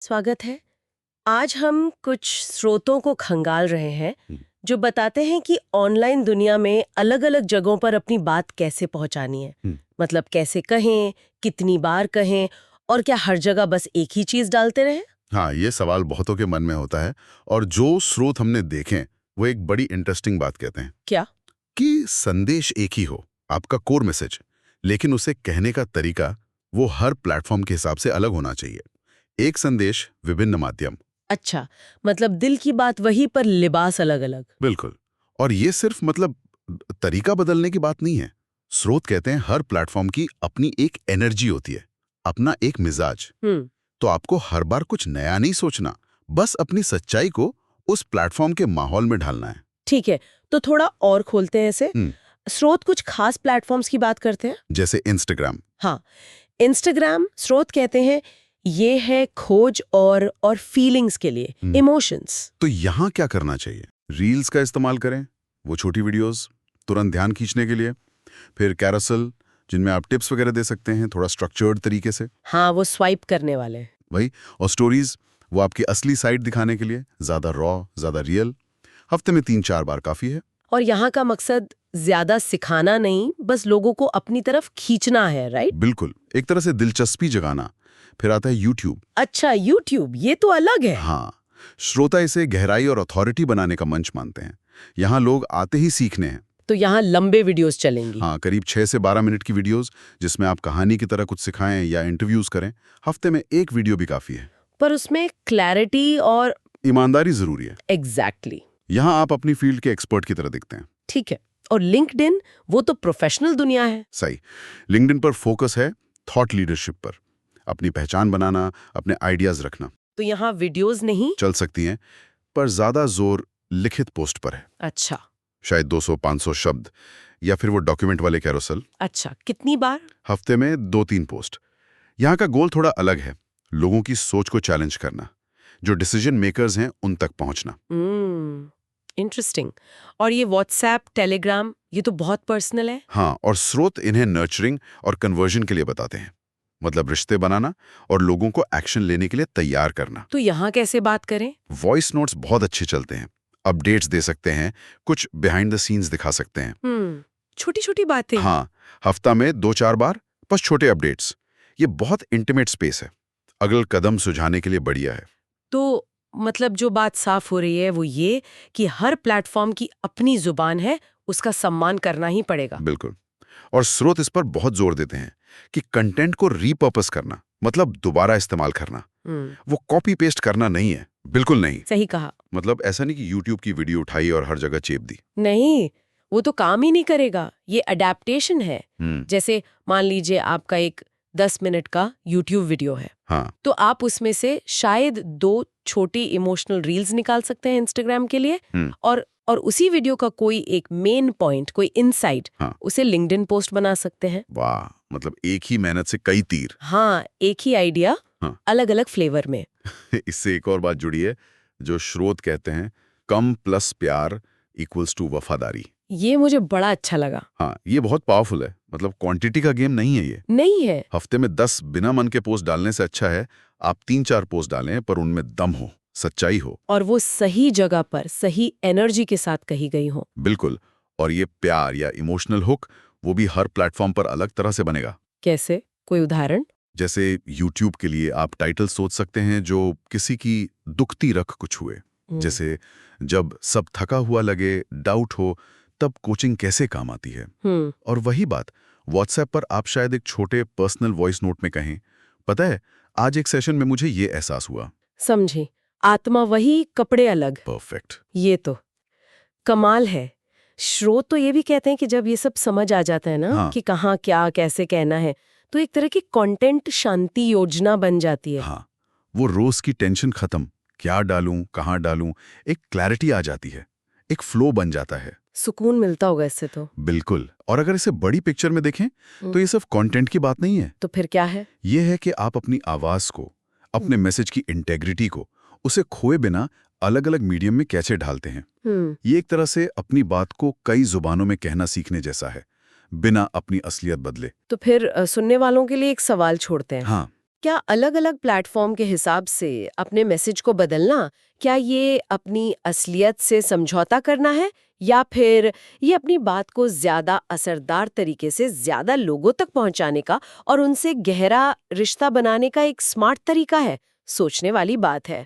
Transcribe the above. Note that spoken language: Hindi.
स्वागत है। आज हम कुछ स्रोतों को खंगाल रहे हैं जो बताते हैं कि ऑनलाइन दुनिया में अलग-अलग जगहों पर अपनी बात कैसे पहुंचानी है। मतलब कैसे कहें, कितनी बार कहें और क्या हर जगह बस एक ही चीज डालते रहें? हाँ, ये सवाल बहुतों के मन में होता है और जो स्रोत हमने देखें वो एक बड़ी इंटरेस्टिंग बात कहते हैं क्या? कि संदेश एक ही हो, आपका कोर मैसेज, लेकिन उसे कहने का तरीका वो हर प्लेटफॉर्म के हिसाब से अलग होना चाहिए। एक संदेश, विभिन्न माध्यम। अच्छा, मतलब दिल की बात वही पर लिबास अलग-अलग। बिल्कुल। और ये सिर्फ मतलब तरीका बदलने की बात नहीं है। स्रोत कहते हैं हर प्लेटफॉर्म की अपनी एक एनर्जी होती है, अपना एक मिजाज। हम्म तो आपको हर बार कुछ नया नहीं सोचना, बस अपनी सच्चाई को उस प्लेटफॉर्म के माहौल में ढालना है। ठीक है, तो थोड़ा और खोलते हैं इसे। हम्म, स्रोत कुछ खास प्लेटफॉर्म्स की बात करते हैं। जैसे इंस्टाग्राम। हाँ, इंस्टाग्राम स्रोत कहते हैं ये है खोज और फीलिंग्स के लिए, इमोशंस। तो यहाँ क्या करना चाहिए? रील्स का इस्तेमाल करें, वो छोटी वीडियोस तुरंत ध्यान खींचने के लिए। फिर कैरोसेल, जिनमें आप टिप्स वगैरह दे सकते हैं थोड़ा स्ट्रक्चर्ड तरीके से। हाँ, वो स्वाइप करने वाले। वही। और स्टोरीज, वो आपकी असली साइड दिखाने के लिए, ज्यादा रॉ, ज्यादा रियल। हफ्ते में 3-4 बार काफी है। और यहाँ का मकसद ज्यादा सिखाना नहीं, बस लोगों को अपनी तरफ खींचना है, राइट? बिल्कुल, एक तरह से दिलचस्पी जगाना। फिर आता है यूट्यूब। अच्छा, यूट्यूब, ये तो अलग है। हाँ, श्रोता इसे गहराई और अथॉरिटी बनाने का मंच मानते हैं। यहाँ लोग आते ही सीखने हैं। तो यहाँ लंबे वीडियोस चलेंगी। हाँ, करीब 6 से 12 मिनट की वीडियोस, जिसमें आप कहानी की तरह कुछ सिखाएं या इंटरव्यूज करें। हफ्ते में एक वीडियो भी काफी है। पर उसमें क्लैरिटी और ईमानदारी जरूरी है। एग्जैक्टली। यहाँ आप अपनी फील्ड के एक्सपर्ट की तरह दिखते हैं। ठीक है। और लिंक्डइन, वो तो प्रोफेशनल दुनिया है। सही। लिंक्डइन पर फोकस है थॉट लीडरशिप पर, अपनी पहचान बनाना, अपने आइडियाज रखना। तो यहाँ वीडियोस नहीं। चल सकती हैं, पर ज्यादा जोर लिखित पोस्ट पर है। अच्छा। शायद 200-500 शब्द, या फिर वो डॉक्यूमेंट वाले कैरोसेल। अच्छा, कितनी बार? हफ्ते में 2-3 पोस्ट। यहाँ का गोल थोड़ा अलग है, लोगों की सोच को चैलेंज करना, जो डिसीजन मेकर्स हैं उन तक पहुंचना। इंटरेस्टिंग। और ये व्हाट्सएप, टेलीग्राम, ये तो बहुत पर्सनल है। हाँ, और स्रोत इन्हें नर्चरिंग और कन्वर्जन के लिए बताते हैं, मतलब रिश्ते बनाना और लोगों को एक्शन लेने के लिए तैयार करना। तो यहाँ कैसे बात करें? वॉइस नोट्स बहुत अच्छे चलते हैं, अपडेट्स दे सकते हैं, कुछ बिहाइंड द सीन्स दिखा सकते हैं। छोटी छोटी बातें। हाँ, हफ्ता में 2-4 बार, बस छोटे अपडेट्स। ये बहुत इंटीमेट स्पेस है, अगला कदम सुझाने के लिए बढ़िया है। तो मतलब जो बात साफ हो रही है वो ये कि हर प्लेटफॉर्म की अपनी जुबान है, उसका सम्मान करना ही पड़ेगा। बिल्कुल। और स्रोत इस पर बहुत जोर देते हैं कि कंटेंट को रीपर्पस करना, मतलब दोबारा इस्तेमाल करना, वो कॉपी पेस्ट करना नहीं है। बिल्कुल नहीं। सही कहा। मतलब ऐसा नहीं कि यूट्यूब की वीडियो उठाई और हर जगह चेप दी। नहीं, वो तो काम ही नहीं करेगा। ये अडेप्टेशन है। हम्म, जैसे मान लीजिए आपका एक 10 मिनट का यूट्यूब वीडियो है, हाँ, तो आप उसमें से शायद 2 छोटी इमोशनल रील्स निकाल सकते हैं इंस्टाग्राम के लिए, और उसी वीडियो का कोई एक मेन पॉइंट, कोई इनसाइट, हाँ। उसे लिंक्डइन पोस्ट बना सकते हैं। वाह, मतलब एक ही मेहनत से कई तीर। हाँ, एक ही आइडिया, हाँ। अलग-अलग फ्लेवर में। इससे एक और बात जुड़ी है, जो स्रोत कहते हैं कम प्लस प्यार इक्वल्स टू वफादारी। ये मुझे बड़ा अच्छा लगा। हाँ, ये बहुत पावरफुल है। मतलब क्वांटिटी का गेम नहीं है ये। नहीं है। हफ्ते में 10 बिना मन के पोस्ट डालने से अच्छा है आप 3-4 पोस्ट डालें, पर उनमें दम हो, सच्चाई हो। और वो सही जगह पर, सही एनर्जी के साथ कही गई हो। बिल्कुल। और ये प्यार या इमोशनल हुक, वो भी हर प्लेटफॉर्म पर अलग तरह से बनेगा। कैसे? कोई उदाहरण? जैसे यूट्यूब के लिए आप टाइटल सोच सकते हैं जो किसी की दुखती रख कुछ हुए। जैसे जब सब थका हुआ लगे, डाउट हो, तब कोचिंग कैसे काम आती है। और वही बात व्हाट्सएप पर आप शायद एक छोटे पर्सनल वॉइस नोट में कहें, पता है आज एक सेशन में मुझे ये एहसास हुआ। समझी। आत्मा वही, कपड़े अलग। परफेक्ट। ये तो कमाल है। श्रोत तो ये भी कहते हैं कि जब ये सब समझ आ जाता है ना, हाँ। कि कहाँ क्या कैसे कहना है, तो एक तरह की कंटेंट शांति योजना बन जाती है। हाँ, वो रोज की टेंशन खत्म, क्या डालूं, कहाँ डालूं, एक क्लैरिटी आ जाती है, एक फ्लो बन जाता है। सुकून मिलता होगा इससे तो। बिल्कुल। और अगर इसे बड़ी पिक्चर में देखें तो ये सिर्फ कंटेंट की बात नहीं है। तो फिर क्या है? ये है कि आप अपनी आवाज को, अपने मैसेज की इंटेग्रिटी को, उसे खोए बिना अलग अलग मीडियम में कैसे ढालते हैं। ये एक तरह से अपनी बात को कई जुबानों में कहना सीखने जैसा है, बिना अपनी असलियत बदले। तो फिर सुनने वालों के लिए एक सवाल छोड़ते हैं। हाँ, क्या अलग-अलग प्लेटफॉर्म के हिसाब से अपने मैसेज को बदलना, क्या ये अपनी असलियत से समझौता करना है या फिर ये अपनी बात को ज्यादा असरदार तरीके से ज्यादा लोगों तक पहुंचाने का और उनसे गहरा रिश्ता बनाने का एक स्मार्ट तरीका है? सोचने वाली बात है।